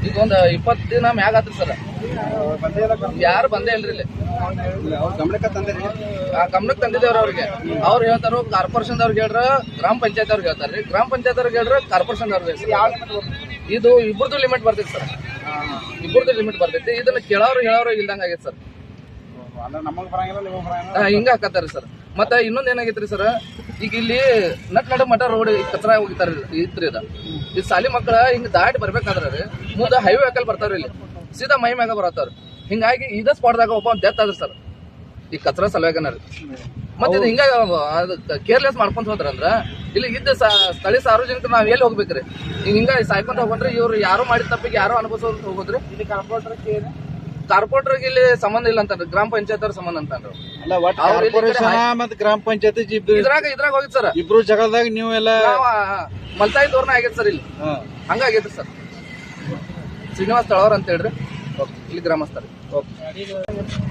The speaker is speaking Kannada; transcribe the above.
ಈಗ ಒಂದು 20 ದಿನ ಮ್ಯಾಗ ಆತ್ರಿ ಸರ್. ಯಾರು ಬಂದೇ ಇಲ್ರಿ ಇಲ್ಲಿ. ಗಮನಕ್ಕೆ ತಂದಿದ್ದೇವ್ರ ಅವ್ರಿಗೆ. ಅವ್ರು ಹೇಳ್ತಾರ ಕಾರ್ಪೊರೇಷನ್ ಅವ್ರಿಗೆ ಹೇಳ್ರ, ಗ್ರಾಮ ಪಂಚಾಯತ್ ಅವ್ರಿಗೆ ಹೇಳ್ತಾರ್ರಿ. ಗ್ರಾಮ ಪಂಚಾಯತ್ ಅವ್ರಿಗೆ ಹೇಳ್ರ, ಕಾರ್ಪೊರೇಷನ್ ಅವ್ರಿಗೆ. ಇದು ಇಬ್ಬರದು ಲಿಮಿಟ್ ಬರ್ತೈತಿ ಸರ್. ಇಬ್ಬರದು ಲಿಮಿಟ್ ಬರ್ತೈತಿ. ಇದನ್ನ ಕೇಳೋರು ಹೇಳೋರು ಇಲ್ದಂಗ ಆಗೈತಿ ಸರ್. ಹಿಂಗ ಹಾಕತ್ತಾರ ಸರ್. ಮತ್ತ ಇನ್ನೊಂದ್ ಏನಾಗೈತ್ರಿ ಸರ್, ಈಗ ಇಲ್ಲಿ ನಡ ಮಠ ರೋಡ್ ಕಚರಾ ಹೋಗಿತಾರ ಇತ್ರಿ. ಇದು ಸಾಲಿ ಮಕ್ಕಳ ಹಿಂಗ ದಾಟಿ ಬರ್ಬೇಕಾದ್ರೆ ಮುಂದೆ ಹೈವೇ ವೆಹಿಕಲ್ ಬರ್ತಾವ್ರಿ. ಇಲ್ಲಿ ಸೀದಾ ಮೈ ಮ್ಯಾಗ ಬರತ್ತವ್ರ. ಹಿಂಗಾಗಿ ಇದ ಸ್ಪಾಟ್ದಾಗ ಒಬ್ಬ ಡೆತ್ ಆದ್ರಿ ಸರ್, ಈ ಕಚರಾ ಸಲುವಾಗನ. ಮತ್ತೆ ಇದು ಹಿಂಗ ಕೇರ್ಲೆಸ್ ಮಾಡ್ಕೊಂತ ಹೋದ್ರಂದ್ರ ಇಲ್ಲಿ ಇದ್ದ ಸ್ಥಳೀಯ ಸಾರ್ವಜನಿಕರು ನಾವ್ ಎಲ್ಲಿ ಹೋಗ್ಬೇಕ್ರಿ? ಹಿಂಗ ಸಾಯ್ಕೊಂತ ಹೋಗ್ರಿ. ಇವ್ರು ಯಾರು ಮಾಡಿದ ತಪ್ಪಿಗೆ ಯಾರು ಅನುಭವಿಸೋದು ಹೋಗೋದ್ರಿ. ಕಾರ್ಪೊರೇಟರ್ ಇಲ್ಲಿ ಸಂಬಂಧ ಇಲ್ಲ ಅಂತ, ಗ್ರಾಮ ಪಂಚಾಯತ್ ಅವ್ರ ಸಂಬಂಧ ಅಂತ. ಗ್ರಾಮ ಪಂಚಾಯತ್ ಇದ್ರಾಗ ಹೋಗಿದ್ ಸರ್. ಇಬ್ರು ಜಗಳದಾಗ ನೀವೆಲ್ಲ ಮಲ್ತಾಯಿ ತೋರ್ನ ಆಗೈತೆ ಸರ್. ಇಲ್ಲಿ ಹಂಗಾಗೈತ್ರಿ ಸರ್. ಶ್ರೀನಿವಾಸ್ ತಳವರ್ ಅಂತ ಹೇಳ್ರಿ ಇಲ್ಲಿ ಗ್ರಾಮಸ್ಥರು.